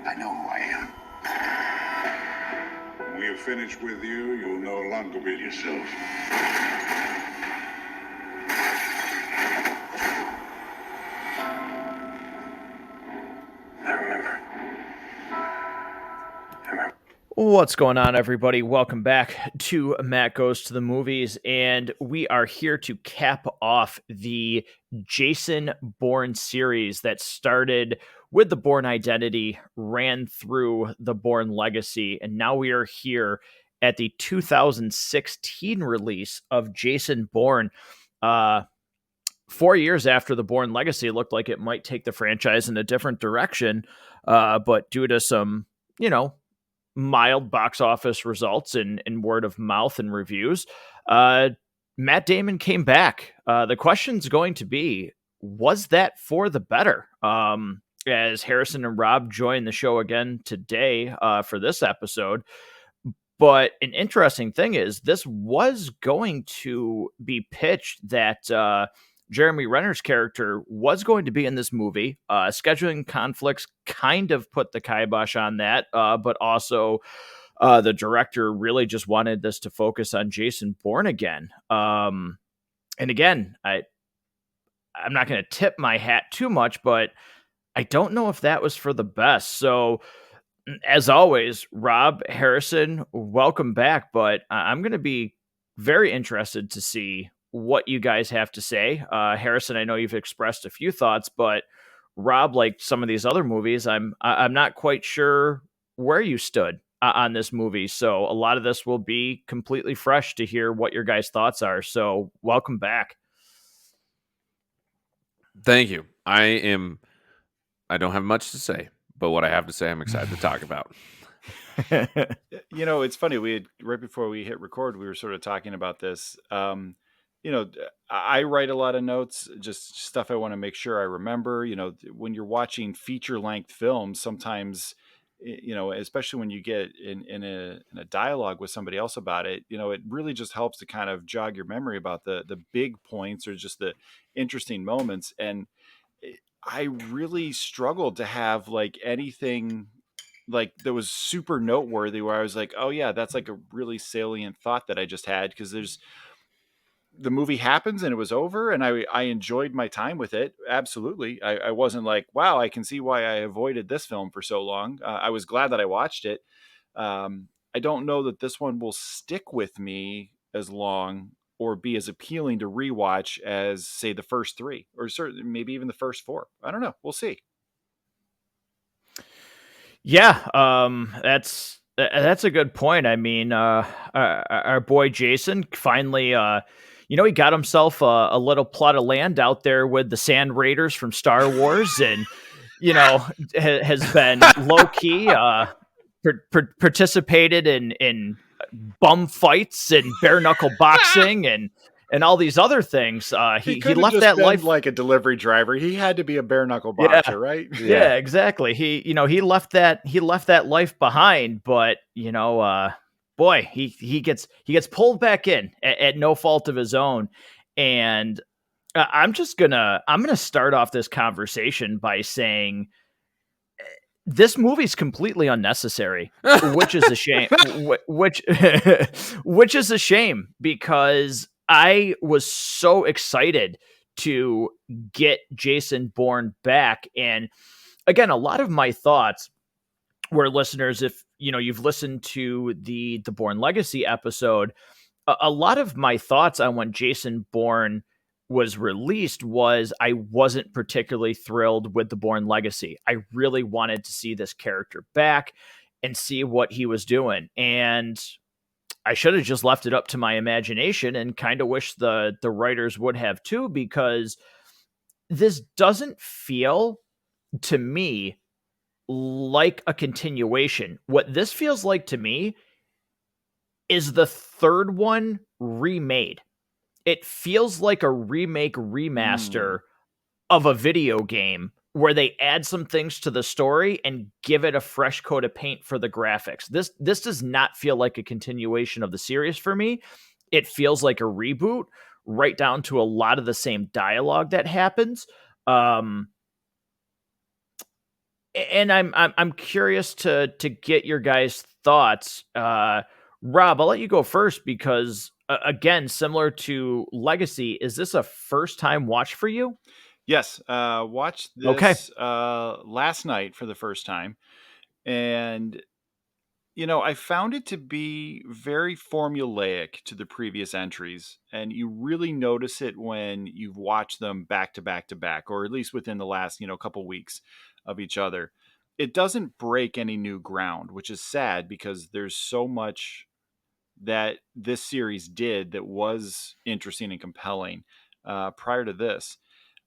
I know who I am. When we are finished with you, you'll no longer be yourself. I remember. What's going on, everybody? Welcome back to Matt Goes to the Movies, and we are here to cap off the Jason Bourne series that started with the Bourne Identity, ran through the Bourne Legacy, and now we are here at the 2016 release of Jason Bourne. 4 years after the Bourne Legacy, it looked like it might take the franchise in a different direction, but due to some, mild box office results and word of mouth and reviews, Matt Damon came back. The question's going to be, was that for the better? As Harrison and Rob join the show again today for this episode. But an interesting thing is this was going to be pitched that Jeremy Renner's character was going to be in this movie. Scheduling conflicts kind of put the kibosh on that, but also the director really just wanted this to focus on Jason Bourne again. And again, I'm not going to tip my hat too much, but I don't know if that was for the best. So, as always, Rob, Harrison, welcome back. But I'm going to be very interested to see what you guys have to say. Harrison, I know you've expressed a few thoughts, but Rob, like some of these other movies, I'm not quite sure where you stood on this movie. So a lot of this will be completely fresh to hear what your guys' thoughts are. So welcome back. Thank you. I don't have much to say, but what I have to say, I'm excited to talk about. It's funny. We had, right before we hit record, we were sort of talking about this. I write a lot of notes, just stuff I want to make sure I remember. When you're watching feature length films, sometimes, especially when you get in a dialogue with somebody else about it, it really just helps to kind of jog your memory about the big points or just the interesting moments. And I really struggled to have like anything like that was super noteworthy where I was like, oh yeah, that's like a really salient thought that I just had. Cause the movie happens and it was over and I enjoyed my time with it. Absolutely. I wasn't like, wow, I can see why I avoided this film for so long. I was glad that I watched it. I don't know that this one will stick with me as long or be as appealing to rewatch as, say, the first three, or certainly maybe even the first four. I don't know. We'll see. Yeah, that's a good point. I mean, our boy Jason finally, he got himself a little plot of land out there with the Sand Raiders from Star Wars, and has been low key participated in bum fights and bare knuckle boxing and all these other things. He left that life like a delivery driver. He had to be a bare knuckle boxer, right? Yeah, exactly. He left that life behind, but boy, he gets pulled back in at no fault of his own. And I'm gonna start off this conversation by saying this movie's completely unnecessary, which is a shame. Which is a shame because I was so excited to get Jason Bourne back. And again, a lot of my thoughts were, listeners, if you've listened to the Bourne Legacy episode, a lot of my thoughts on when Jason Bourne was released was I wasn't particularly thrilled with the Bourne Legacy. I really wanted to see this character back and see what he was doing. And I should have just left it up to my imagination, and kind of wish the writers would have too, because this doesn't feel to me like a continuation. What this feels like to me is the third one remade. It feels like a remake remaster of a video game where they add some things to the story and give it a fresh coat of paint for the graphics. This does not feel like a continuation of the series for me. It feels like a reboot, right down to a lot of the same dialogue that happens. And I'm curious to get your guys' thoughts. Rob, I'll let you go first because again, similar to Legacy, is this a first time watch for you? Yes, watched Okay. this last night for the first time, and I found it to be very formulaic to the previous entries, and you really notice it when you've watched them back to back to back, or at least within the last, couple weeks of each other. It doesn't break any new ground, which is sad because there's so much that this series did that was interesting and compelling prior to this.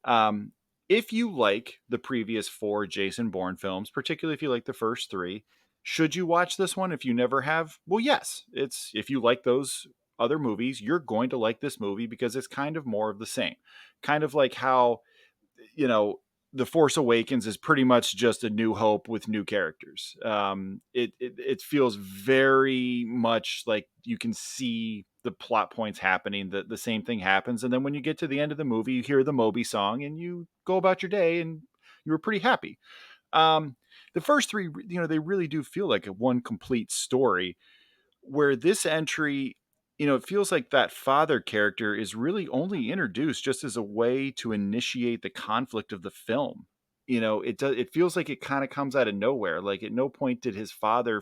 Um, if you like the previous four Jason Bourne films, particularly if you like the first three, should you watch this one if you never have? Well, yes. It's if you like those other movies, you're going to like this movie because it's kind of more of the same. Kind of like how, you know, The Force Awakens is pretty much just a New Hope with new characters. It feels very much like you can see the plot points happening. The same thing happens, and then when you get to the end of the movie, you hear the Moby song, and you go about your day, and you were pretty happy. Um, the first three, they really do feel like a one complete story, where this entry, it feels like that father character is really only introduced just as a way to initiate the conflict of the film. It feels like it kind of comes out of nowhere. Like at no point did his father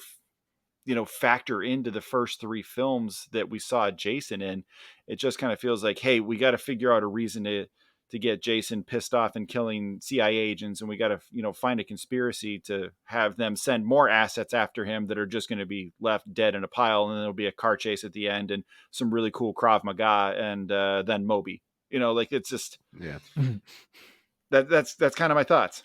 factor into the first three films that we saw Jason in. It just kind of feels like, hey, we got to figure out a reason to get Jason pissed off and killing CIA agents, and we got to find a conspiracy to have them send more assets after him that are just going to be left dead in a pile, and then there'll be a car chase at the end and some really cool Krav Maga, and then Moby. Like it's just Yeah. that's kind of my thoughts.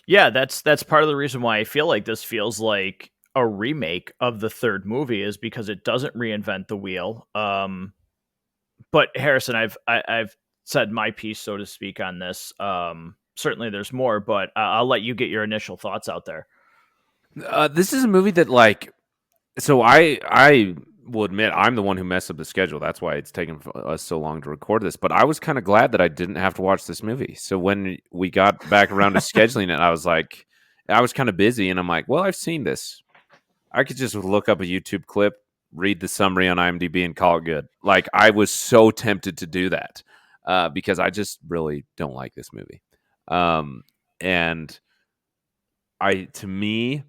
Yeah, that's part of the reason why I feel like this feels like a remake of the third movie is because it doesn't reinvent the wheel. But Harrison, I've said my piece, so to speak, on this. Certainly, there's more, but I'll let you get your initial thoughts out there. This is a movie that so I will admit I'm the one who messed up the schedule. That's why it's taken us so long to record this. But I was kind of glad that I didn't have to watch this movie. So when we got back around to scheduling it, I was kind of busy, and I'm like, well, I've seen this. I could just look up a YouTube clip, read the summary on IMDb, and call it good. Like I was so tempted to do that because I just really don't like this movie. And to me,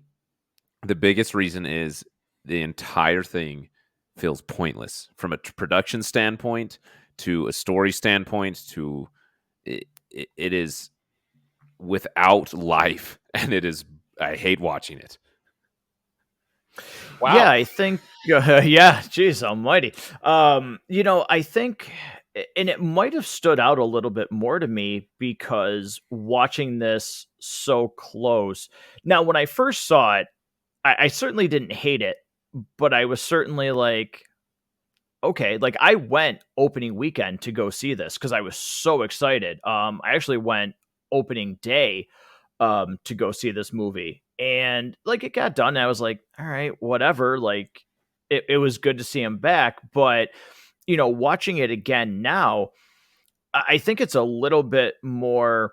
the biggest reason is the entire thing feels pointless from a production standpoint, to a story standpoint, to it is without life, and I hate watching it. Wow. Yeah, I think, yeah, geez almighty. I think, and it might have stood out a little bit more to me because watching this so close. Now, when I first saw it, I certainly didn't hate it, but I was certainly like, okay, like I went opening weekend to go see this because I was so excited. I actually went opening day to go see this movie, and like it got done, and I was like, all right, whatever. Like it was good to see him back, but watching it again now, I think it's a little bit more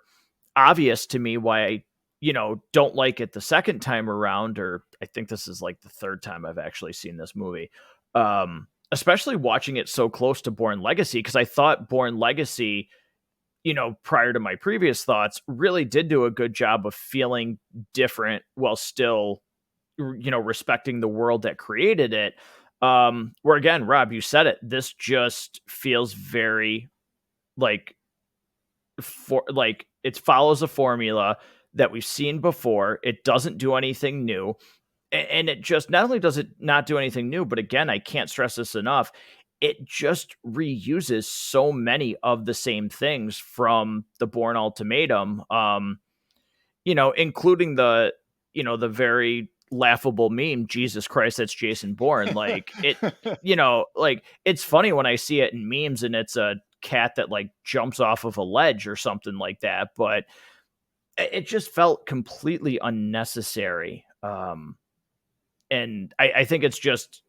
obvious to me why I don't like it the second time around, or I think this is like the third time I've actually seen this movie. Especially watching it so close to Bourne Legacy, because I thought Bourne Legacy, prior to my previous thoughts, really did do a good job of feeling different while still, respecting the world that created it. Where again, Rob, you said it, this just feels very like it follows a formula that we've seen before. It doesn't do anything new. And it just, not only does it not do anything new, but again, I can't stress this enough, it just reuses so many of the same things from the Bourne Ultimatum, including the very laughable meme, Jesus Christ, that's Jason Bourne. Like it, like it's funny when I see it in memes and it's a cat that like jumps off of a ledge or something like that, but it just felt completely unnecessary. And I think it's just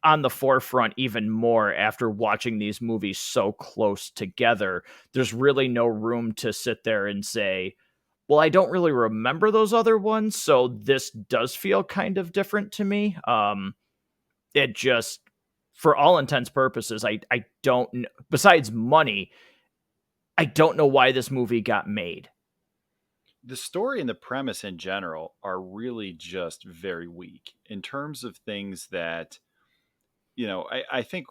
on the forefront even more after watching these movies so close together. There's really no room to sit there and say, well, I don't really remember those other ones, so this does feel kind of different to me. It just, for all intents purposes, I don't know, besides money, I don't know why this movie got made. The story and the premise in general are really just very weak in terms of things that, I think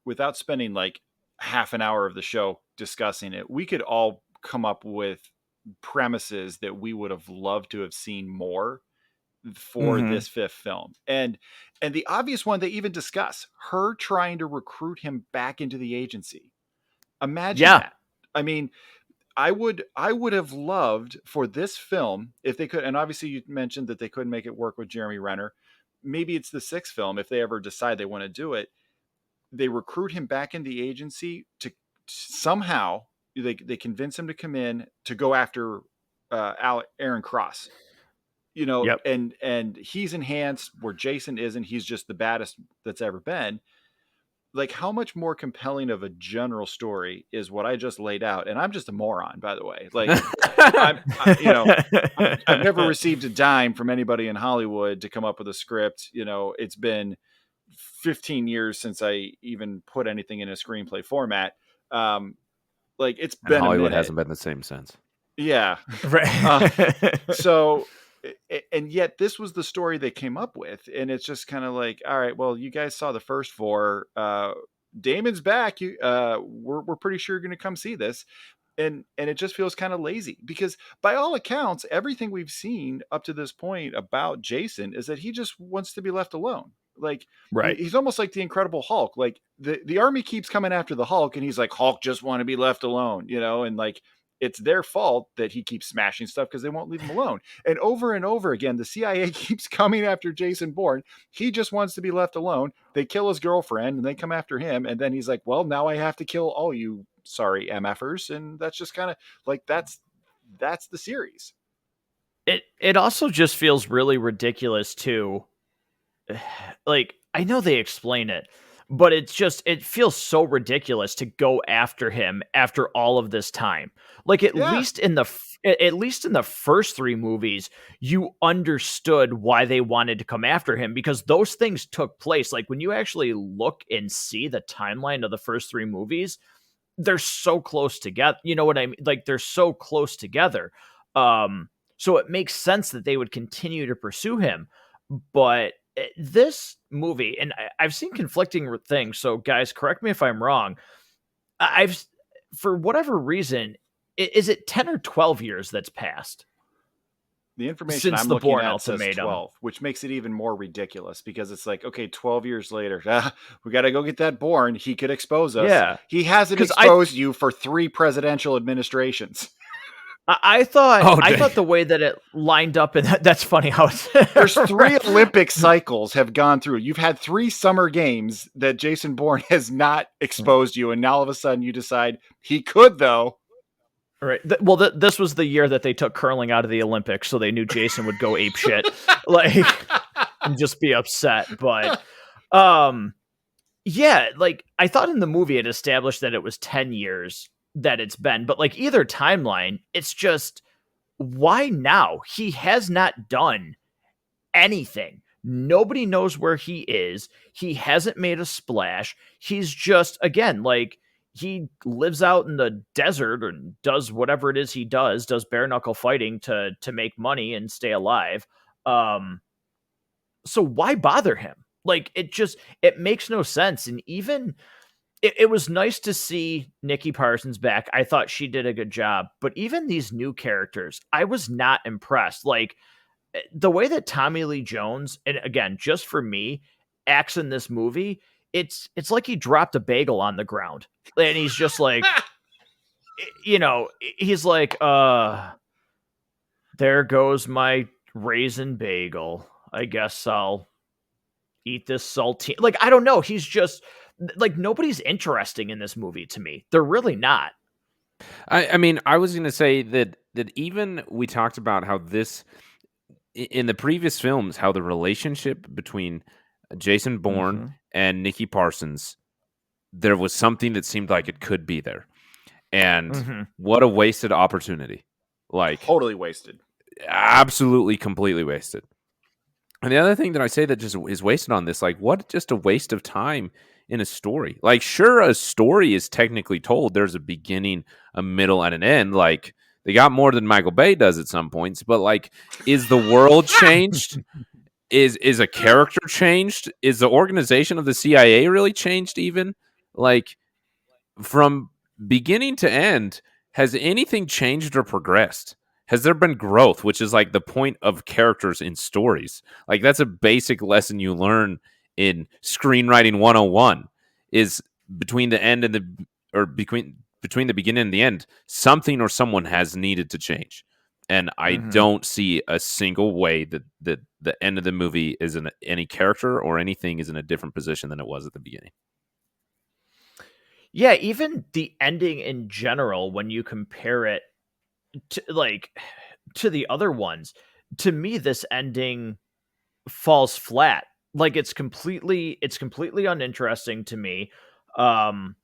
without spending like half an hour of the show discussing it, we could all come up with premises that we would have loved to have seen more for Mhm. this fifth film. And the obvious one they even discuss, her trying to recruit him back into the agency. Imagine Yeah. that. I mean, I would have loved for this film if they could, and obviously you mentioned that they couldn't make it work with Jeremy Renner. Maybe it's the sixth film if they ever decide they want to do it. They recruit him back in the agency to somehow they convince him to come in to go after Aaron Cross. Yep. And he's enhanced where Jason isn't. He's just the baddest that's ever been. Like, how much more compelling of a general story is what I just laid out? And I'm just a moron, by the way. Like, I've never received a dime from anybody in Hollywood to come up with a script. It's been 15 years since I even put anything in a screenplay format. Like, it's And been a Hollywood minute. hasn't been the same since. Yeah. Right. So, and yet this was the story they came up with. And it's just kind of like, all right, well, you guys saw the first four. Damon's back. We're pretty sure you're going to come see this. And it just feels kind of lazy because by all accounts, everything we've seen up to this point about Jason is that he just wants to be left alone. Like, Right. he's almost like the Incredible Hulk. Like the army keeps coming after the Hulk and he's like, Hulk just want to be left alone, and like, it's their fault that he keeps smashing stuff because they won't leave him alone. And over again, the CIA keeps coming after Jason Bourne. He just wants to be left alone. They kill his girlfriend and they come after him. And then he's like, well, now I have to kill all you sorry MFers. And that's just kind of like, that's the series. It also just feels really ridiculous too. Like, I know they explain it, but it feels so ridiculous to go after him after all of this time. Like, at least in the first three movies, you understood why they wanted to come after him because those things took place. Like, when you actually look and see the timeline of the first three movies, they're so close together. You know what I mean? Like, they're so close together. So it makes sense that they would continue to pursue him. But this movie, and I've seen conflicting things, so guys, correct me if I'm wrong. I've, for whatever reason, is it 10 or 12 years that's passed? The information Since I'm the looking Bourne at says ultimatum. 12, which makes it even more ridiculous because it's like, okay, 12 years later, we got to go get that Bourne. He could expose us. Yeah. He hasn't exposed you for 3 presidential administrations. I thought the way that it lined up, and that's funny how it's there's 3 Olympic cycles have gone through. You've had 3 summer games that Jason Bourne has not exposed you, and now all of a sudden you decide he could though. Right. Well, this was the year that they took curling out of the Olympics, so they knew Jason would go ape shit, like, and just be upset. But, yeah, like, I thought in the movie it established that it was 10 years that it's been, but like either timeline, it's just, why now? He has not done anything. Nobody knows where he is. He hasn't made a splash. He's just, again, like, he lives out in the desert and does whatever it is he does bare knuckle fighting to make money and stay alive. So why bother him? Like, it makes no sense. And even it was nice to see Nicky Parsons back. I thought she did a good job, but even these new characters, I was not impressed. Like, the way that Tommy Lee Jones, and again, just for me, acts in this movie, it's like he dropped a bagel on the ground. And he's just like, he's like, there goes my raisin bagel. I guess I'll eat this saltine. Like, I don't know. He's just like, nobody's interesting in this movie to me. They're really not. I mean, I was going to say that even we talked about how this, in the previous films, how the relationship between Jason Bourne and Nicky Parsons, there was something that seemed like it could be there. And what a wasted opportunity. Like, Totally wasted. absolutely, completely wasted. And the other thing that I say that just is wasted on this, like, what just a waste of time in a story. Like, sure, a story is technically told. There's a beginning, a middle, and an end. Like, they got more than Michael Bay does at some points, but like, is the world changed? Is a character changed? Is the organization of the CIA really changed even? Like, from beginning to end, has anything changed or progressed? Has there been growth, which is like the point of characters in stories? Like, that's a basic lesson you learn in screenwriting 101 is between the end and between the beginning and the end, something or someone has needed to change. And I don't see a single way that the end of the movie is in any character or anything is in a different position than it was at the beginning. Yeah, even the ending in general, when you compare it to the other ones, to me, this ending falls flat. Like, it's completely uninteresting to me. Um,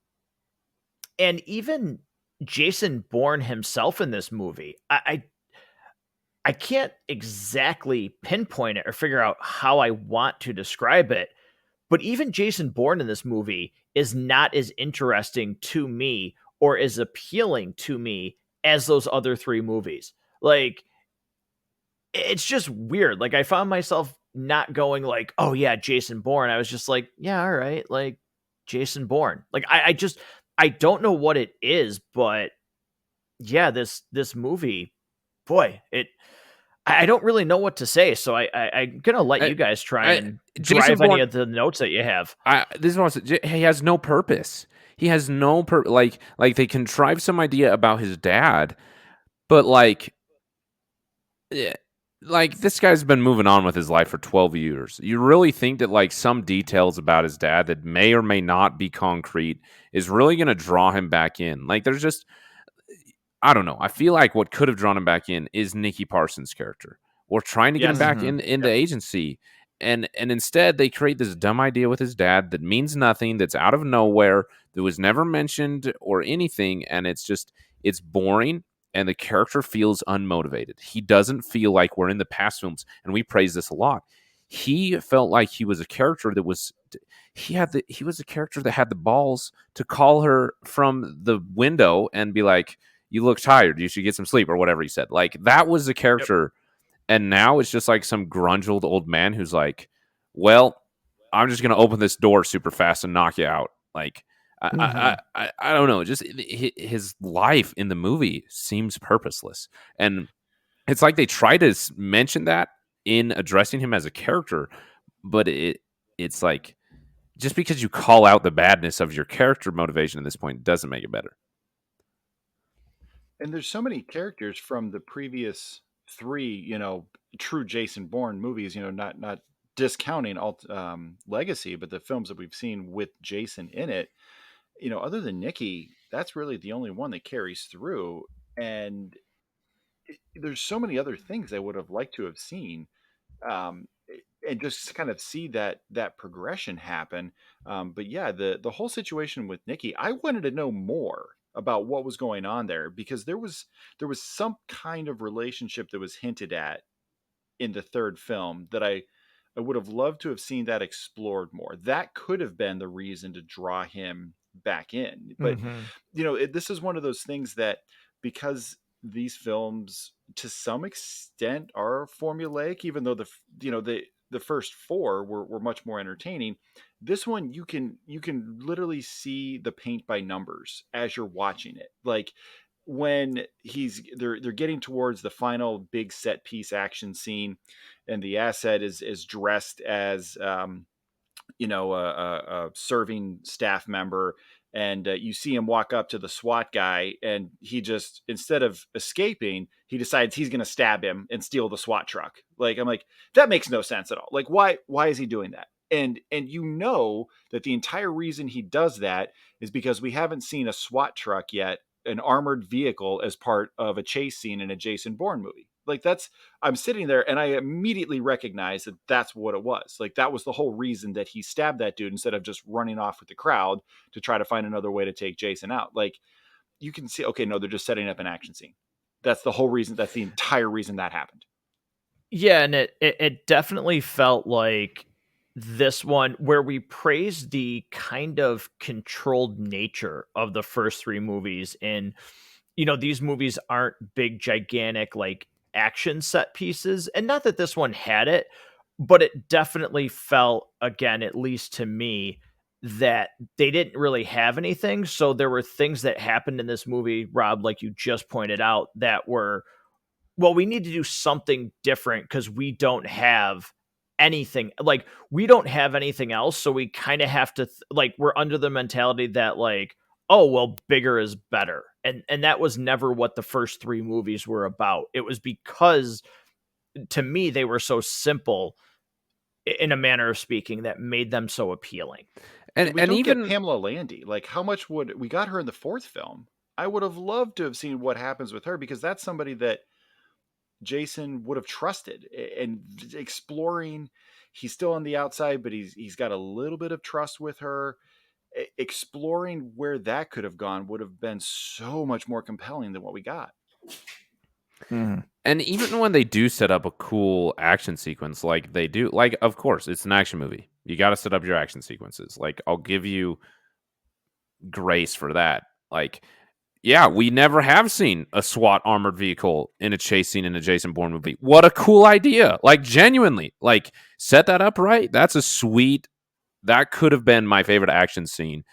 and even Jason Bourne himself in this movie, I can't exactly pinpoint it or figure out how I want to describe it. But even Jason Bourne in this movie is not as interesting to me or as appealing to me as those other three movies. Like, it's just weird. Like, I found myself not going like, "Oh yeah, Jason Bourne." I was just like, "Yeah, all right, like Jason Bourne." Like, I don't know what it is, but yeah, this movie, boy, I don't really know what to say. So I'm gonna let you guys try and Jason drive any Bourne, of the notes that you have. this is what he has no purpose. He has no like they contrive some idea about his dad, but eh, like this guy's been moving on with his life for 12 years. You really think that like some details about his dad that may or may not be concrete is really going to draw him back in? Like, there's just, I don't know. I feel like what could have drawn him back in is Nicky Parsons' character, or trying to get him Yes. back in the agency. And instead they create this dumb idea with his dad that means nothing, that's out of nowhere, that was never mentioned or anything, and it's boring, and the character feels unmotivated. He doesn't feel like we're in the past films, and we praise this a lot. He felt like he was a character that was he was a character that had the balls to call her from the window and be like, "You look tired. You should get some sleep," or whatever he said. Like, that was the character. And now it's just like some grungeled old man who's like, "Well, I'm just gonna open this door super fast and knock you out." Like, I don't know. Just his life in the movie seems purposeless, and it's like they try to mention that in addressing him as a character, but it's like, just because you call out the badness of your character motivation at this point doesn't make it better. And there's so many characters from the previous three, true Jason Bourne movies. Not discounting Legacy, but the films that we've seen with Jason in it. Other than Nikki, that's really the only one that carries through. And there's so many other things I would have liked to have seen, um, and just kind of see that progression happen. But yeah, the whole situation with Nikki, I wanted to know more about what was going on there, because there was some kind of relationship that was hinted at in the third film that I would have loved to have seen that explored more. That could have been the reason to draw him back in. But this is one of those things that, because these films to some extent are formulaic, even though the first four were much more entertaining. This one, you can literally see the paint by numbers as you're watching it. Like, when they're getting towards the final big set piece action scene, and the asset is dressed as a serving staff member, and you see him walk up to the SWAT guy, and he just, instead of escaping, he decides he's going to stab him and steal the SWAT truck. Like, I'm like, that makes no sense at all. Like, why is he doing that? And that the entire reason he does that is because we haven't seen a SWAT truck yet, an armored vehicle, as part of a chase scene in a Jason Bourne movie. Like, I'm sitting there and I immediately recognize that that's what it was. Like, that was the whole reason that he stabbed that dude, instead of just running off with the crowd to try to find another way to take Jason out. Like, you can see, okay, no, they're just setting up an action scene. that's the whole reason. That's the entire reason that happened. Yeah, and it definitely felt like this one where we praised the kind of controlled nature of the first three movies. And, these movies aren't big, gigantic, like action set pieces. And not that this one had it, but it definitely felt, again, at least to me, that they didn't really have anything. So there were things that happened in this movie, Rob, like you just pointed out, that were, well, we need to do something different because we don't have anything. Like, we don't have anything else. So we kind of have to, like, we're under the mentality that, like, oh, well, bigger is better. And that was never what the first three movies were about. It was because, to me, they were so simple in a manner of speaking that made them so appealing. And we And don't even get Pamela Landy. Like, how much would we got her in the fourth film? I would have loved to have seen what happens with her, because that's somebody that Jason would have trusted, and exploring. He's still on the outside, but he's got a little bit of trust with her. Exploring where that could have gone would have been so much more compelling than what we got. And even when they do set up a cool action sequence, like they do, like, of course, it's an action movie. You got to set up your action sequences. Like, I'll give you grace for that. Like, yeah, we never have seen a SWAT armored vehicle in a chase scene in a Jason Bourne movie. What a cool idea. Like, genuinely, like, set that up right. That's a sweet, that could have been my favorite action scene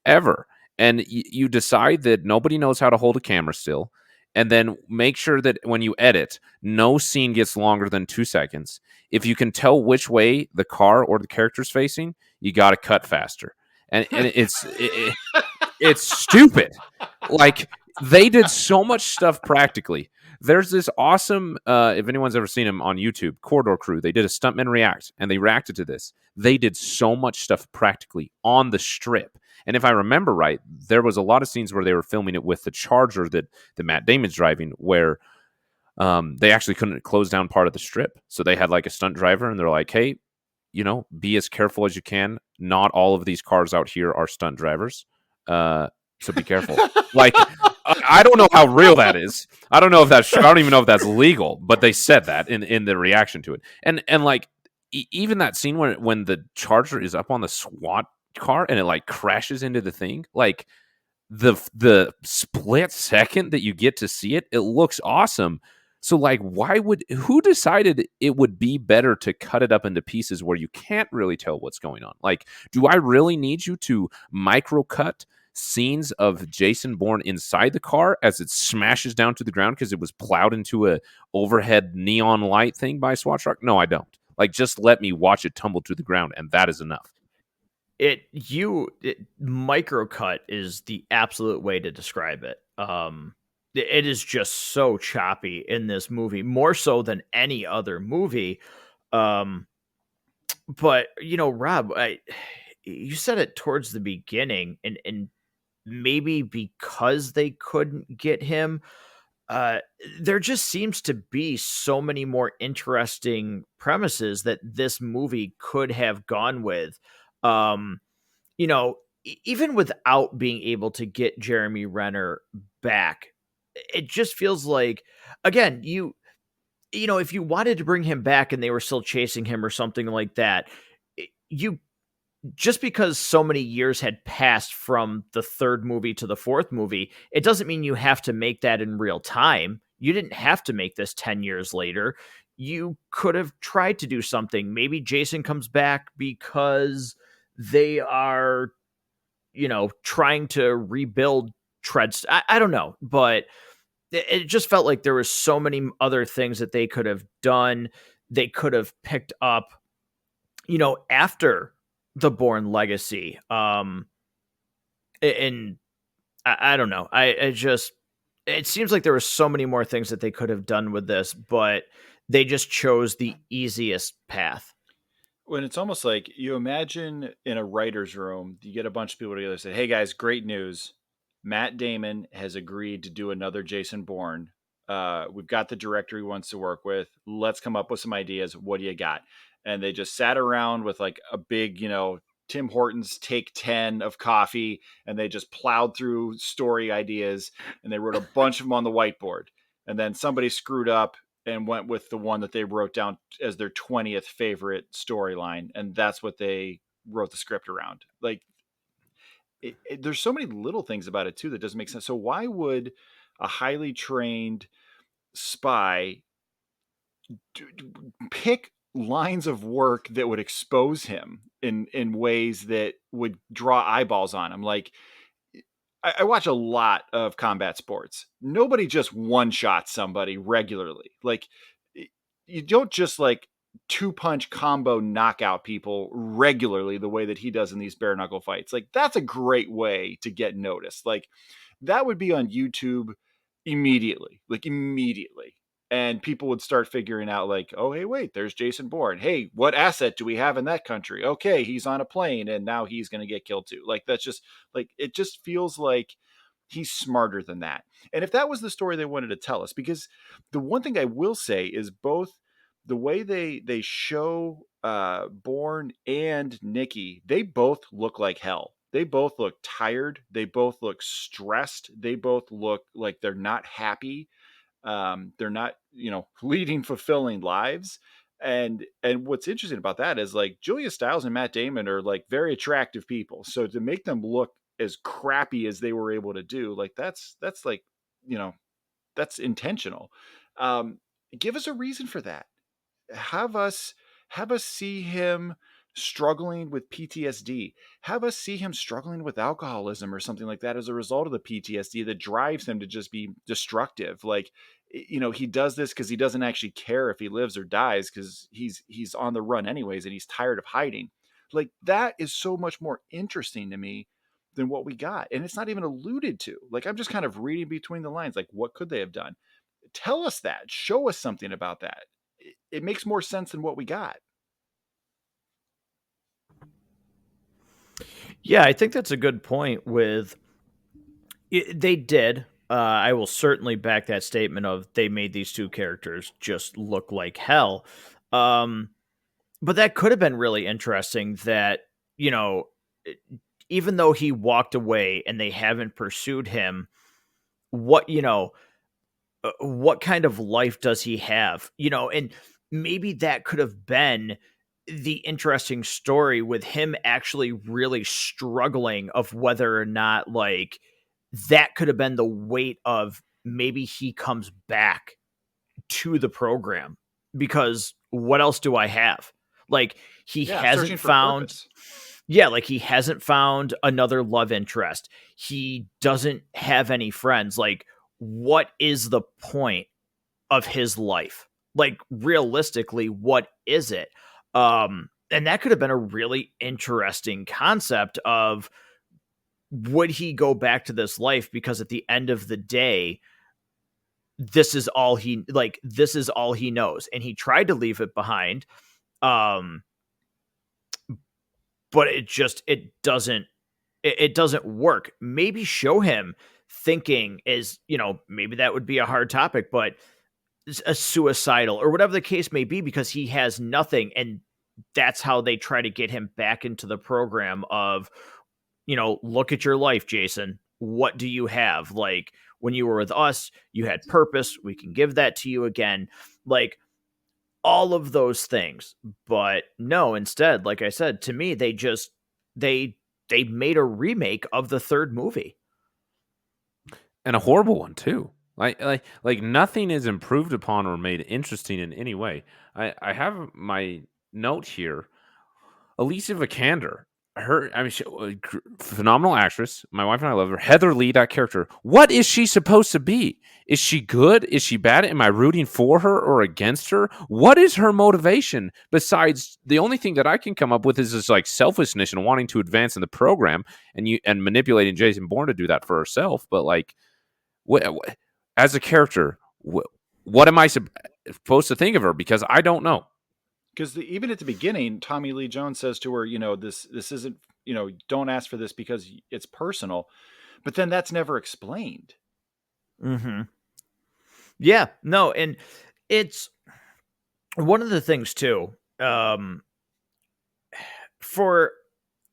ever. And you decide that nobody knows how to hold a camera still. And then make sure that when you edit, no scene gets longer than 2 seconds. If you can tell which way the car or the character's facing, you got to cut faster. And it's stupid. Like, they did so much stuff practically. There's this awesome, if anyone's ever seen them on YouTube, Corridor Crew, they did a Stuntman React, and they reacted to this. They did so much stuff practically on the strip. And if I remember right, there was a lot of scenes where they were filming it with the Charger that Matt Damon's driving, where they actually couldn't close down part of the strip. So they had like a stunt driver, and they're like, hey, be as careful as you can. Not all of these cars out here are stunt drivers. So be careful. Like, I don't know how real that is. I don't know if that's true. I don't even know if that's legal, but they said that in the reaction to it. And like, even that scene when the Charger is up on the SWAT car and it like crashes into the thing, like the split second that you get to see it, it looks awesome. So like, who decided it would be better to cut it up into pieces where you can't really tell what's going on? Like, do I really need you to micro cut scenes of Jason Bourne inside the car as it smashes down to the ground because it was plowed into a overhead neon light thing by a SWAT truck? No, I don't. Like, just let me watch it tumble to the ground, and that is enough. Microcut is the absolute way to describe it. It is just so choppy in this movie, more so than any other movie. But Rob, you said it towards the beginning, and maybe because they couldn't get him, there just seems to be so many more interesting premises that this movie could have gone with. Even without being able to get Jeremy Renner back, it just feels like, again, if you wanted to bring him back and they were still chasing him or something like that, you just because so many years had passed from the third movie to the fourth movie, it doesn't mean you have to make that in real time. You didn't have to make this 10 years later. You could have tried to do something. Maybe Jason comes back because they are, trying to rebuild treads. I don't know, but it just felt like there was so many other things that they could have done. They could have picked up, after the Bourne legacy. And I don't know. It seems like there were so many more things that they could have done with this, but they just chose the easiest path. When it's almost like you imagine in a writer's room, you get a bunch of people together and say, hey guys, great news. Matt Damon has agreed to do another Jason Bourne. We've got the director he wants to work with. Let's come up with some ideas. What do you got? And they just sat around with like a big, Tim Hortons Take 10 of coffee, and they just plowed through story ideas, and they wrote a bunch of them on the whiteboard. and then somebody screwed up and went with the one that they wrote down as their 20th favorite storyline, and that's what they wrote the script around. Like, there's so many little things about it too that doesn't make sense. So why would a highly trained spy pick lines of work that would expose him in ways that would draw eyeballs on him? Like, I watch a lot of combat sports. Nobody just one shot somebody regularly. Like, you don't just like 2-punch combo knockout people regularly the way that he does in these bare knuckle fights. Like, that's a great way to get noticed. Like, that would be on YouTube immediately, and people would start figuring out, like, oh, hey, wait, there's Jason Bourne. Hey, what asset do we have in that country? Okay, he's on a plane and now he's going to get killed too. Like, that's just like, it just feels like he's smarter than that. And if that was the story they wanted to tell us, because the one thing I will say is both the way they show Bourne and Nicky, they both look like hell. They both look tired. They both look stressed. They both look like they're not happy. They're not, leading fulfilling lives. And what's interesting about that is, like, Julia Stiles and Matt Damon are like very attractive people. So to make them look as crappy as they were able to do, like, that's like, that's intentional. Give us a reason for that. Have us see him struggling with PTSD. Have us see him struggling with alcoholism or something like that as a result of the PTSD that drives him to just be destructive. Like, he does this because he doesn't actually care if he lives or dies, because he's on the run anyways and he's tired of hiding. Like, that is so much more interesting to me than what we got. And it's not even alluded to. Like, I'm just kind of reading between the lines. Like, what could they have done? Tell us that. Show us something about that. It makes more sense than what we got. Yeah, I think that's a good point. They did. I will certainly back that statement of they made these two characters just look like hell. But that could have been really interesting that, even though he walked away and they haven't pursued him, what kind of life does he have? And maybe that could have been the interesting story, with him actually really struggling, of whether or not, like, that could have been the weight of maybe he comes back to the program, because what else do I have? Like, he hasn't found purpose. Yeah, like, he hasn't found another love interest. He doesn't have any friends. Like, what is the point of his life? Like, realistically, what is it? And that could have been a really interesting concept of, would he go back to this life? Because at the end of the day, this is all he knows. And he tried to leave it behind. But it doesn't work. Maybe show him thinking is, maybe that would be a hard topic, but a suicidal or whatever the case may be, because he has nothing. And that's how they try to get him back into the program of, look at your life, Jason. What do you have? Like, when you were with us, you had purpose. We can give that to you again. Like, all of those things. But no, instead, like I said, to me, they made a remake of the third movie. And a horrible one too. Like nothing is improved upon or made interesting in any way. I have my note here. Alicia Vikander, phenomenal actress. My wife and I love her. Heather Lee, that character. What is she supposed to be? Is she good? Is she bad? Am I rooting for her or against her? What is her motivation? Besides, the only thing that I can come up with is this, like, selfishness and wanting to advance in the program, and manipulating Jason Bourne to do that for herself. But, like, as a character, what am I supposed to think of her? Because I don't know. Because even at the beginning, Tommy Lee Jones says to her, this isn't, don't ask for this because it's personal. But then that's never explained. Mm-hmm. Yeah, no, and it's one of the things too. For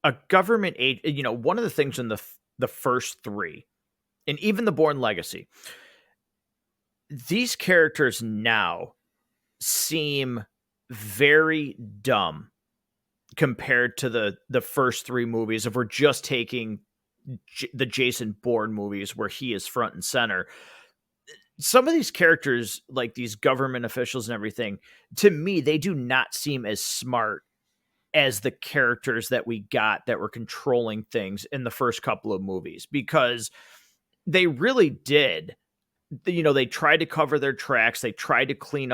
a government age, one of the things in the first three, and even the Bourne Legacy, these characters now seem very dumb compared to the first three movies. If we're just taking the Jason Bourne movies where he is front and center, some of these characters, like these government officials and everything, to me, they do not seem as smart as the characters that we got that were controlling things in the first couple of movies, because they really did, they tried to cover their tracks. They tried to clean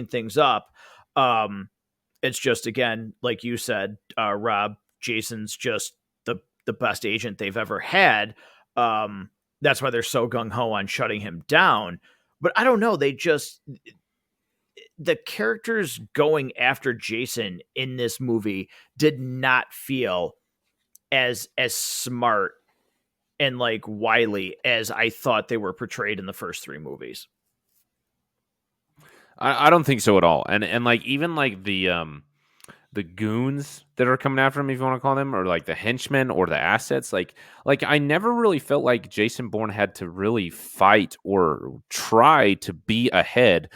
things up. It's just, again, like you said, Rob, Jason's just the best agent they've ever had. That's why they're so gung-ho on shutting him down. But I don't know. The characters going after Jason in this movie did not feel as smart and like wily as I thought they were portrayed in the first three movies. I don't think so at all. And like, even like the goons that are coming after him, if you want to call them, or like the henchmen or the assets, like I never really felt like Jason Bourne had to really fight or try to be ahead,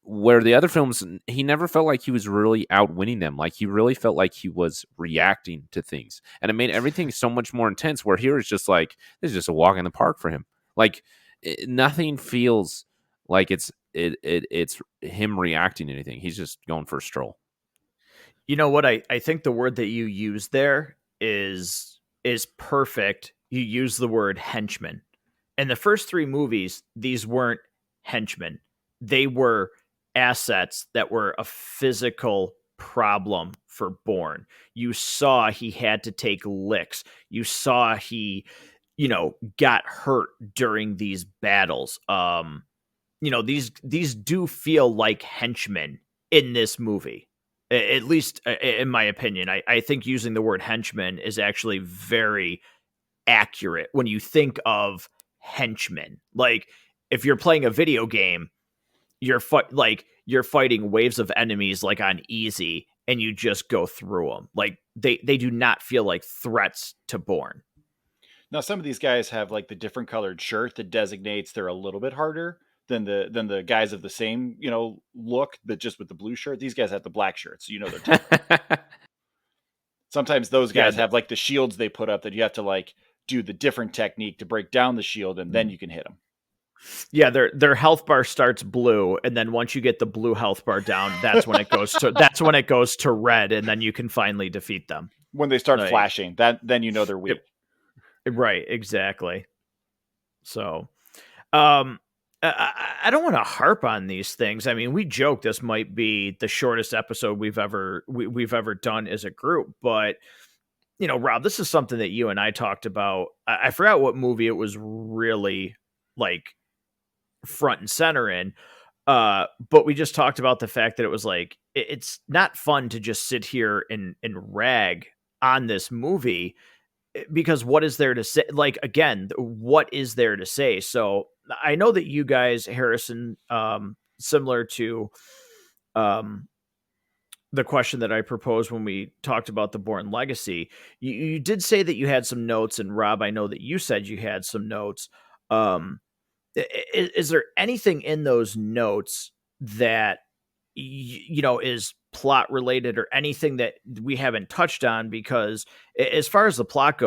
where the other films, he never felt like he was really outwinning them. Like, he really felt like he was reacting to things, and it made everything so much more intense, where here it's just like, this is just a walk in the park for him. Like, nothing feels like it's him reacting to anything. He's just going for a stroll. You know what? I think the word that you use there is perfect. You use the word henchman. In the first three movies, these weren't henchmen. They were assets that were a physical problem for Bourne. You saw he had to take licks. You saw he, got hurt during these battles. These do feel like henchmen in this movie. At least in my opinion. I think using the word henchman is actually very accurate when you think of henchmen. Like, if you're playing a video game, you're fighting waves of enemies like on easy, and you just go through them. Like, they do not feel like threats to Bourne. Now, some of these guys have like the different colored shirt that designates they're a little bit harder than the guys of the same, look, but just with the blue shirt. These guys have the black shirts, so they're tough. Sometimes those guys have like the shields they put up that you have to like do the different technique to break down the shield, and then you can hit them. Yeah, their health bar starts blue, and then once you get the blue health bar down, that's when it goes to red, and then you can finally defeat them. When they start flashing, then they're weak. Right, exactly. So, I don't want to harp on these things. I mean, we joke this might be the shortest episode we've ever done as a group, but Rob, this is something that you and I talked about. I forgot what movie it was really like front and center in, but we just talked about the fact that it was like, it's not fun to just sit here and rag on this movie, because what is there to say? Like, again, what is there to say? So I know that you guys, Harrison, similar to the question that I proposed when we talked about the Bourne legacy, you did say that you had some notes, and Rob, I know that you said you had some notes. Is there anything in those notes that is plot related, or anything that we haven't touched on? Because as far as the plot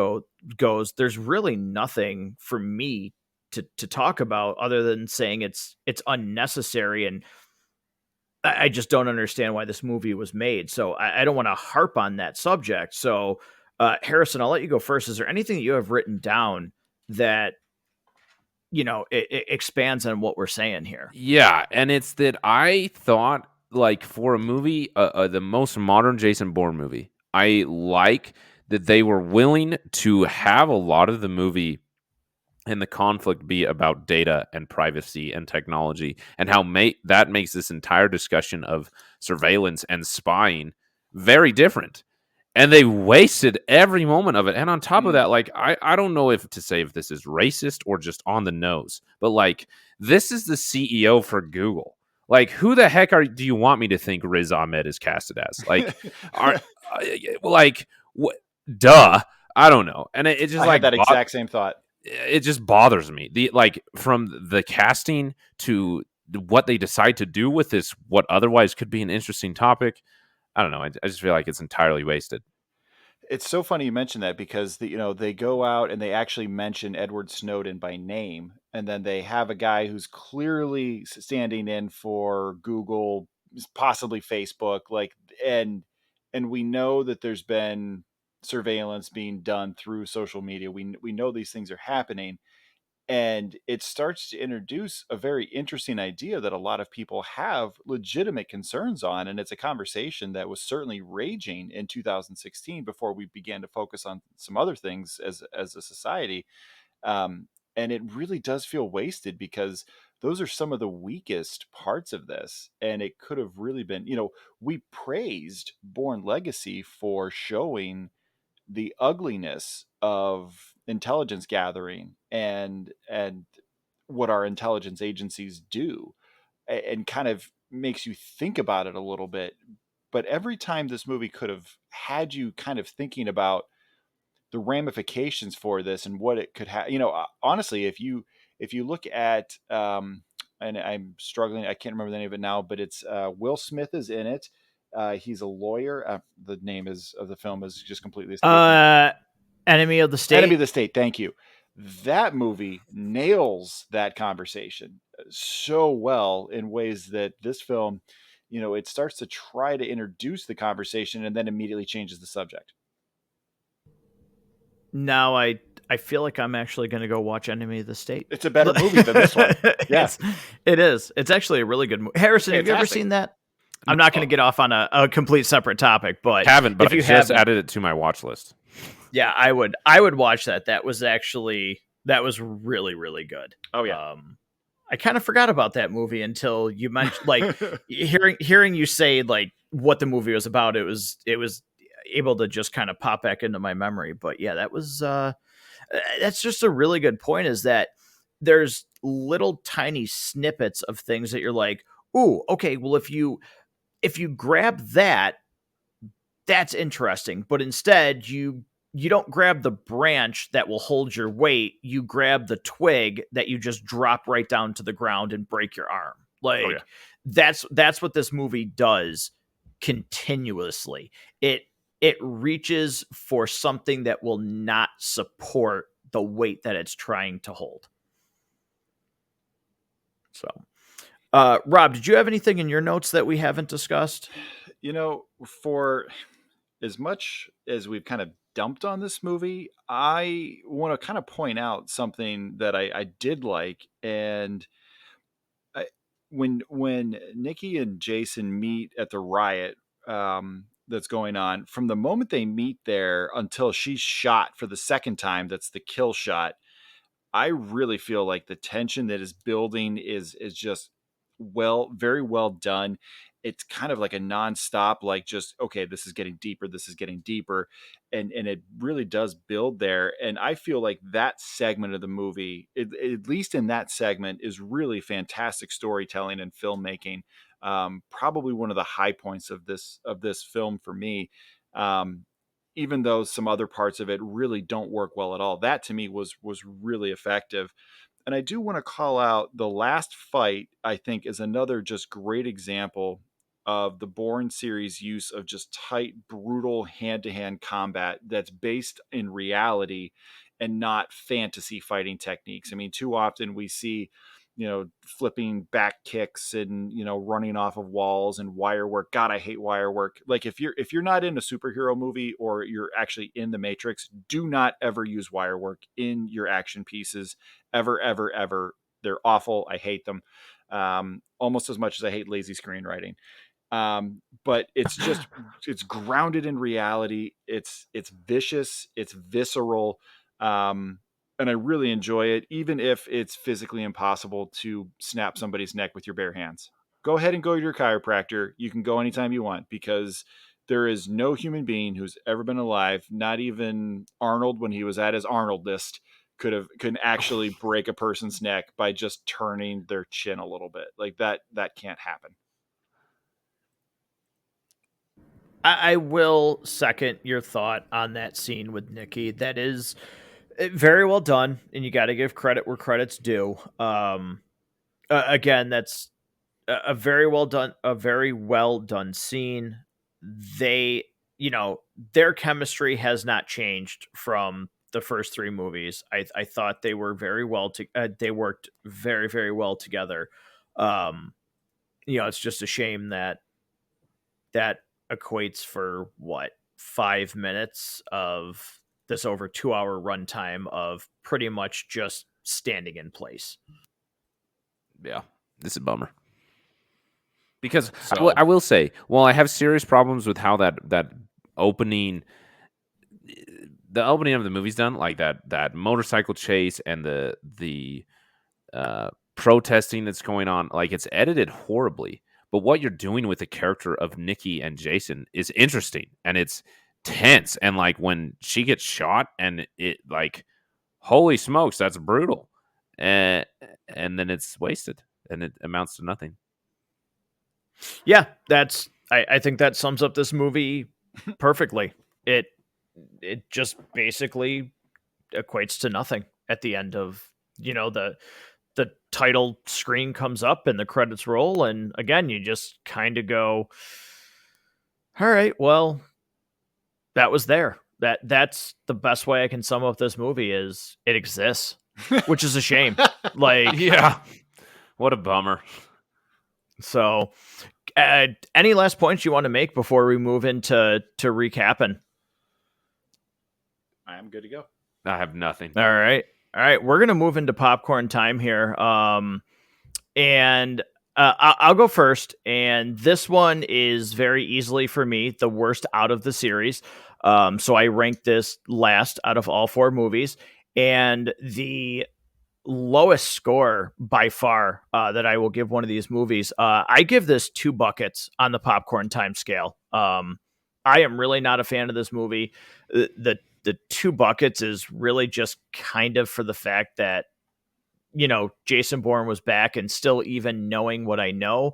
goes, there's really nothing for me to talk about other than saying it's unnecessary, and I just don't understand why this movie was made. So I don't want to harp on that subject. So Harrison, I'll let you go first. Is there anything that you have written down that it expands on what we're saying here? Yeah, and it's that I thought, like, for a movie, the most modern Jason Bourne movie, I like that they were willing to have a lot of the movie and the conflict be about data and privacy and technology, and how that makes this entire discussion of surveillance and spying very different. And they wasted every moment of it. And on top of that, like, I don't know if this is racist or just on the nose, but like, this is the CEO for Google. Like, who the heck do you want me to think Riz Ahmed is casted as? Like, duh. I don't know. And it's just I had that exact same thought. it just bothers me. From the casting to what they decide to do with this, what otherwise could be an interesting topic. I don't know. I just feel like it's entirely wasted. It's so funny you mention that because they go out and they actually mention Edward Snowden by name, and then they have a guy who's clearly standing in for Google, possibly Facebook, and we know that there's been surveillance being done through social media. We know these things are happening, and it starts to introduce a very interesting idea that a lot of people have legitimate concerns on. And it's a conversation that was certainly raging in 2016 before we began to focus on some other things as a society. And it really does feel wasted because those are some of the weakest parts of this. And it could have really been, we praised Bourne Legacy for showing the ugliness of intelligence gathering and what our intelligence agencies do, and kind of makes you think about it a little bit. But every time this movie could have had you kind of thinking about the ramifications for this and what it could have, honestly, if you look at and I'm struggling, I can't remember the name of it now, but it's Will Smith is in it. He's a lawyer. The name of the film is just completely escaping. Enemy of the State. Enemy of the State. Thank you. That movie nails that conversation so well in ways that this film, it starts to try to introduce the conversation and then immediately changes the subject. Now I feel like I'm actually going to go watch Enemy of the State. It's a better movie than this one. Yes, it is. It's actually a really good movie. Harrison, Fantastic. Have you ever seen that? I'm not going to get off on a complete separate topic, but haven't. But if you I just added it to my watch list. Yeah, I would watch that. That was really, really good. Oh yeah. I kind of forgot about that movie until you mentioned, like, hearing you say like what the movie was about. It was able to just kind of pop back into my memory. But yeah, that's just a really good point, is that there's little tiny snippets of things that you're like, ooh, okay, well, if you grab that, that's interesting. But instead you don't grab the branch that will hold your weight. You grab the twig that you just drop right down to the ground and break your arm. Like, that's what this movie does continuously. It reaches for something that will not support the weight that it's trying to hold. So, Rob, did you have anything in your notes that we haven't discussed? For as much as we've kind of dumped on this movie, I want to kind of point out something that I did like. And when Nicky and Jason meet at the riot that's going on, from the moment they meet there until she's shot for the second time, that's the kill shot, I really feel like the tension that is building is just very well done. It's kind of like a nonstop, like, just, okay, this is getting deeper. This is getting deeper. And it really does build there. And I feel like that segment of the movie, at least in that segment, is really fantastic storytelling and filmmaking. Probably one of the high points of this film for me. Even though some other parts of it really don't work well at all, that to me was really effective. And I do want to call out the last fight. I think is another just great example of the Bourne series use of just tight, brutal hand-to-hand combat that's based in reality and not fantasy fighting techniques. I mean, too often we see, flipping back kicks and, running off of walls and wire work. God, I hate wire work. Like, if you're not in a superhero movie or you're actually in the Matrix, do not ever use wire work in your action pieces. Ever, ever, ever. They're awful. I hate them. Almost as much as I hate lazy screenwriting. But it's grounded in reality. It's vicious. It's visceral. And I really enjoy it, even if it's physically impossible to snap somebody's neck with your bare hands. Go ahead and go to your chiropractor. You can go anytime you want, because there is no human being who's ever been alive, not even Arnold when he was at his Arnoldest, can actually break a person's neck by just turning their chin a little bit. Like that can't happen. I will second your thought on that scene with Nicky. That is, Very well done, and you got to give credit where credit's due. Again, that's a very well done scene. They, their chemistry has not changed from the first three movies. I thought they were they worked very, very well together. It's just a shame that equates for what, 5 minutes of this over 2 hour runtime of pretty much just standing in place. Yeah, this is a bummer. Because So, I will say, well, I have serious problems with how that opening, the opening of the movie's done, like that motorcycle chase and the protesting that's going on. Like, it's edited horribly, but what you're doing with the character of Nicky and Jason is interesting, and it's tense. And like when she gets shot, and it like, holy smokes, that's brutal, and then it's wasted, and it amounts to nothing. yeah, I think that sums up this movie perfectly. It just basically equates to nothing at the end of, the title screen comes up and the credits roll, and again, you just kind of go, all right, well, that was there. That's the best way I can sum up this movie, is it exists, which is a shame. Like, Yeah, what a bummer. So, any last points you want to make before we move into recapping? I'm good to go. I have nothing. All right. We're gonna move into popcorn time here. And I'll go first. And this one is very easily for me the worst out of the series. So I ranked this last out of all four movies, and the lowest score by far that I will give one of these movies. I give this 2 buckets on the popcorn time scale. I am really not a fan of this movie. The 2 buckets is really just kind of for the fact that, Jason Bourne was back, and still, even knowing what I know,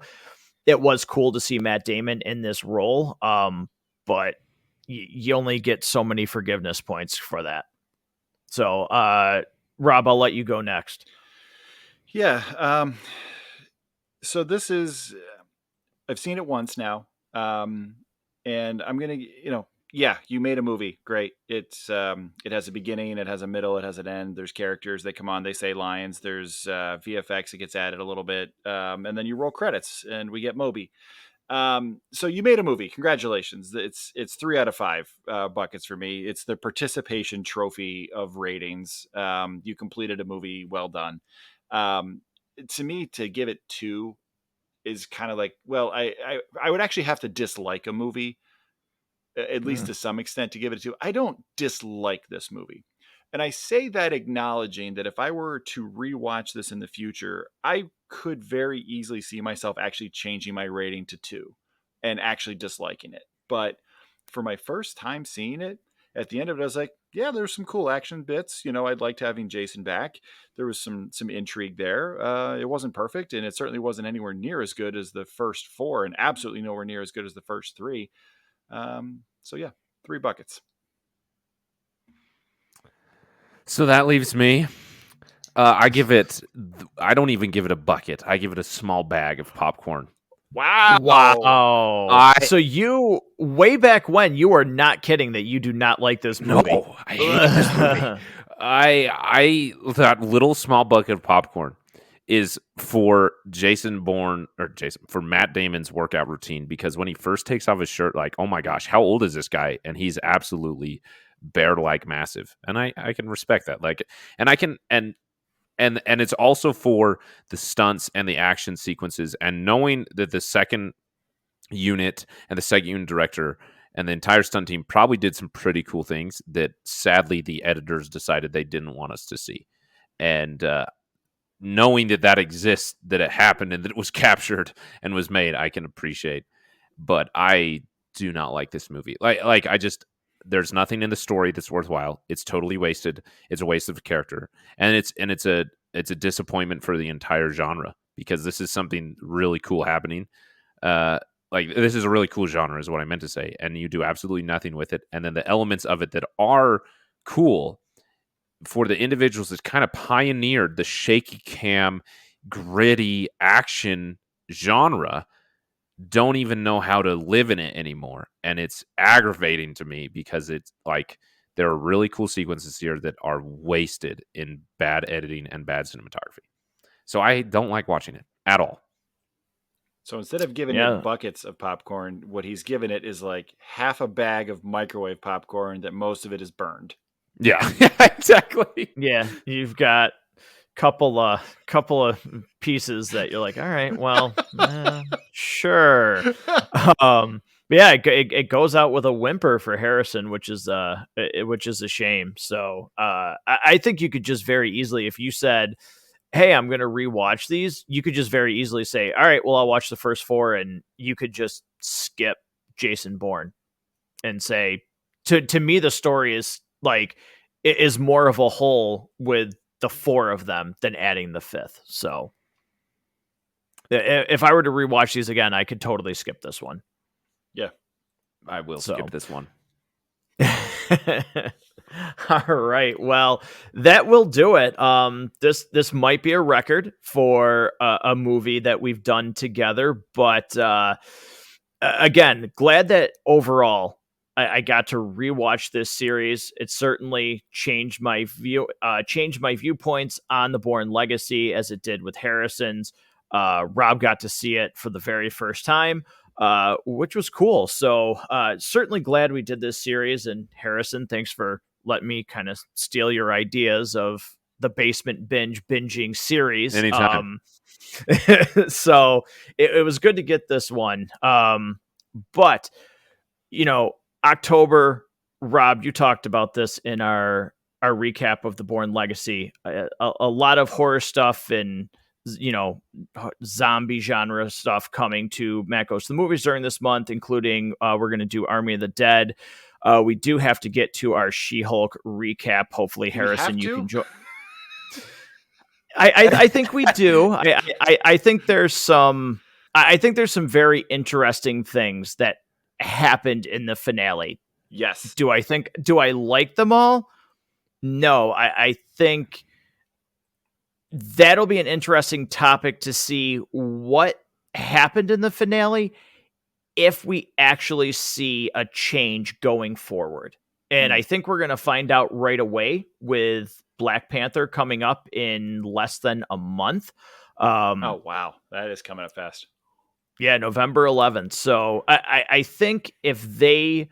it was cool to see Matt Damon in this role. But you only get so many forgiveness points for that. So, Rob, I'll let you go next. Yeah. So this is, I've seen it once now. And I'm going to, yeah, you made a movie. Great. It has a beginning, it has a middle, it has an end. There's characters, they come on, they say lines. There's VFX, it gets added a little bit. And then you roll credits and we get Moby. So you made a movie. Congratulations. It's 3 out of 5 buckets for me. It's the participation trophy of ratings. You completed a movie. Well done. To me, to give it 2 is kind of like, well, I would actually have to dislike a movie, at least to some extent, to give it 2. I don't dislike this movie. And I say that acknowledging that if I were to rewatch this in the future, I could very easily see myself actually changing my rating to 2 and actually disliking it. But for my first time seeing it, at the end of it, I was like, yeah, there's some cool action bits. I'd liked having Jason back. There was some intrigue there. It wasn't perfect, and it certainly wasn't anywhere near as good as the first 4, and absolutely nowhere near as good as the first 3. So yeah, 3 buckets. So that leaves me. I don't even give it a bucket. I give it a small bag of popcorn. Wow. So you, way back when, you are not kidding that you do not like this movie. No, I hate this movie. I that little small bucket of popcorn is for for Matt Damon's workout routine, because when he first takes off his shirt, like, oh my gosh, how old is this guy? And he's absolutely bear-like massive. And I can respect that. Like, and I can, and it's also for the stunts and the action sequences, and knowing that the second unit and the second unit director and the entire stunt team probably did some pretty cool things that sadly the editors decided they didn't want us to see. And knowing that exists, that it happened, and that it was captured and was made, I can appreciate. But I do not like this movie. Like I just, there's nothing in the story that's worthwhile. It's totally wasted. It's a waste of a character, and it's a disappointment for the entire genre, because this is something really cool happening. Like, this is a really cool genre, is what I meant to say, and you do absolutely nothing with it. And then the elements of it that are cool for the individuals that kind of pioneered the shaky cam, gritty action genre don't even know how to live in it anymore. And it's aggravating to me because it's like there are really cool sequences here that are wasted in bad editing and bad cinematography. So I don't like watching it at all. So instead of giving it buckets of popcorn, what he's given it is like half a bag of microwave popcorn that most of it is burned. Yeah, exactly. Yeah, you've got couple of pieces that you're like, all right, well, sure. Yeah, it goes out with a whimper for Harrison, which is a shame. So I think you could just very easily, if you said, hey, I'm going to rewatch these, you could just very easily say, all right, well, I'll watch the first 4, and you could just skip Jason Bourne and say, to me, the story is like, it is more of a whole with the 4 of them than adding the 5th. So if I were to rewatch these again, I could totally skip this one. Yeah, I will skip this one. All right. Well, that will do it. This might be a record for a movie that we've done together, but again, glad that overall I got to rewatch this series. It certainly changed my viewpoints on the Bourne legacy as it did with Harrison's. Rob got to see it for the very first time, which was cool. So certainly glad we did this series. And Harrison, thanks for letting me kind of steal your ideas of the Basement binging series. Anytime. So it was good to get this one. But, October, Rob, you talked about this in our recap of the Bourne legacy. A lot of horror stuff and zombie genre stuff coming to Matt Goes to the Movies during this month, including we're going to do Army of the Dead. We do have to get to our She-Hulk recap. Hopefully, Harrison, you can join. I think we do. I think there's some. I think there's some very interesting things that happened in the finale. Yes. Do I like them all? No. I think that'll be an interesting topic to see what happened in the finale if we actually see a change going forward. And I think we're going to find out right away with Black Panther coming up in less than a month. Oh, wow. That is coming up fast. Yeah, November 11th. So I think if they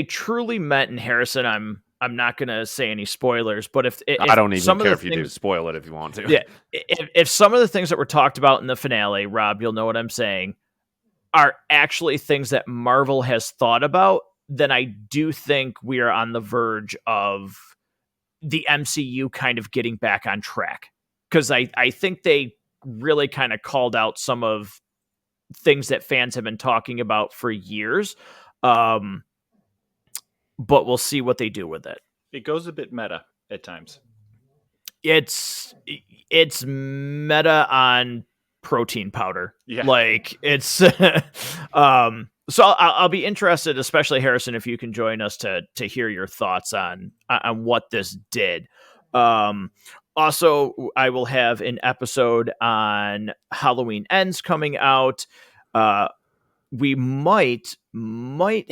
truly met in Harrison, I'm not going to say any spoilers, but if I don't even care if you do, spoil it if you want to. Yeah, if some of the things that were talked about in the finale, Rob, you'll know what I'm saying, are actually things that Marvel has thought about, then I do think we are on the verge of the MCU kind of getting back on track. Because I think they really kind of called out some of things that fans have been talking about for years. But we'll see what they do with it. It goes a bit meta at times. It's meta on protein powder. Yeah. Like it's so I'll be interested, especially Harrison, if you can join us to hear your thoughts on what this did. Also, I will have an episode on Halloween Ends coming out. We might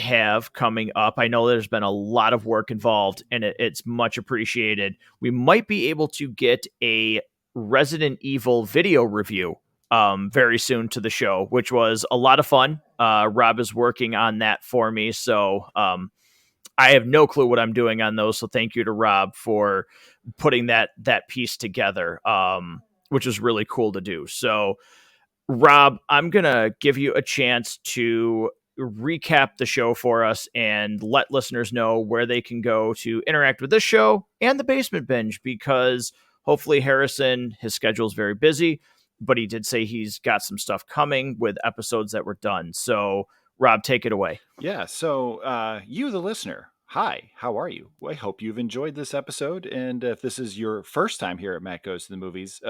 have coming up. I know there's been a lot of work involved, and it's much appreciated. We might be able to get a Resident Evil video review very soon to the show, which was a lot of fun. Rob is working on that for me, so I have no clue what I'm doing on those. So thank you to Rob for putting that piece together, which is really cool to do. So, Rob, I'm going to give you a chance to recap the show for us and let listeners know where they can go to interact with this show and the Basement Binge, because hopefully Harrison, his schedule is very busy, but he did say he's got some stuff coming with episodes that were done. So, Rob, take it away. Yeah. So you, the listener, Hi, how are you? Well, I hope you've enjoyed this episode. And if this is your first time here at Matt Goes to the Movies,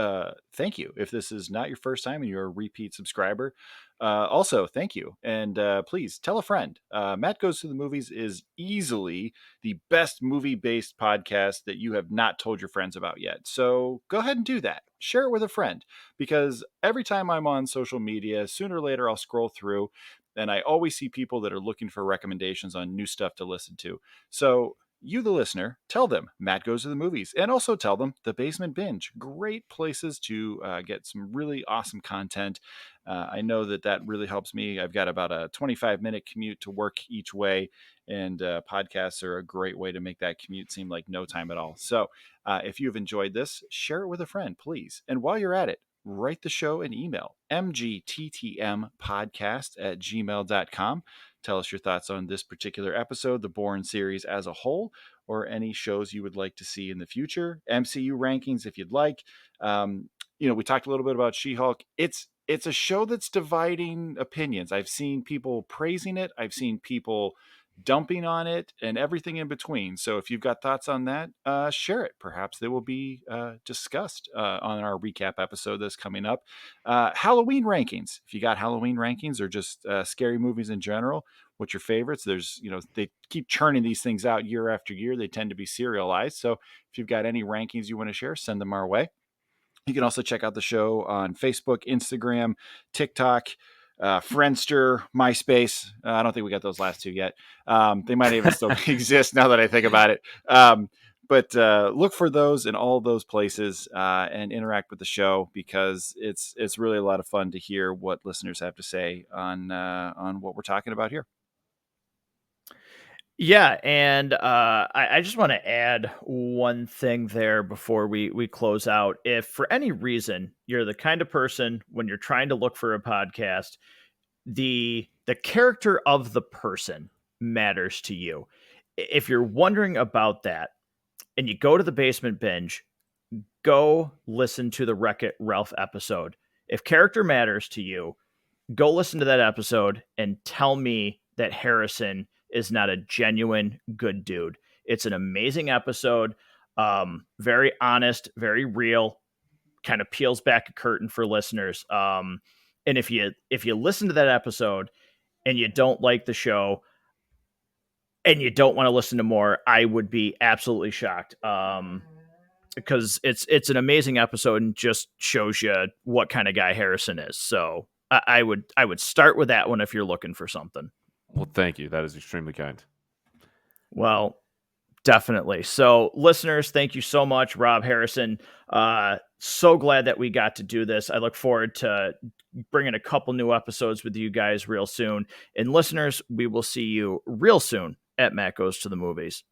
thank you. If this is not your first time and you're a repeat subscriber, also thank you. And please tell a friend. Matt Goes to the Movies is easily the best movie-based podcast that you have not told your friends about yet. So go ahead and do that. Share it with a friend, because every time I'm on social media, sooner or later I'll scroll through and I always see people that are looking for recommendations on new stuff to listen to. So you, the listener, tell them Matt Goes to the Movies, and also tell them The Basement Binge. Great places to get some really awesome content. I know that really helps me. I've got about a 25-minute commute to work each way, and podcasts are a great way to make that commute seem like no time at all. So if you've enjoyed this, share it with a friend, please. And while you're at it, write the show an email, mgttmpodcast@gmail.com. Tell us your thoughts on this particular episode, the Bourne series as a whole, or any shows you would like to see in the future. MCU rankings, if you'd like. We talked a little bit about She-Hulk. It's a show that's dividing opinions. I've seen people praising it. I've seen people dumping on it, and everything in between. So if you've got thoughts on that, share it. Perhaps they will be discussed on our recap episode that's coming up. Halloween rankings. If you got Halloween rankings, or just scary movies in general, what's your favorites? They keep churning these things out year after year. They tend to be serialized. So if you've got any rankings you want to share, send them our way. You can also check out the show on Facebook, Instagram, TikTok, Friendster, MySpace. I don't think we got those last two yet. They might even still exist now that I think about it. But look for those in all those places and interact with the show, because it's really a lot of fun to hear what listeners have to say on what we're talking about here. Yeah, and I just want to add one thing there before we close out. If for any reason you're the kind of person, when you're trying to look for a podcast, the character of the person matters to you. If you're wondering about that, and you go to the Basement Binge, go listen to the Wreck-It Ralph episode. If character matters to you, go listen to that episode and tell me that Harrison is not a genuine good dude. It's an amazing episode. Very honest, very real, kind of peels back a curtain for listeners. And if you listen to that episode and you don't like the show and you don't want to listen to more, I would be absolutely shocked. Because it's an amazing episode and just shows you what kind of guy Harrison is. So I would start with that one if you're looking for something. Well, thank you. That is extremely kind. Well, definitely. So listeners, thank you so much, Rob, Harrison. So glad that we got to do this. I look forward to bringing a couple new episodes with you guys real soon. And listeners, we will see you real soon at Matt Goes to the Movies.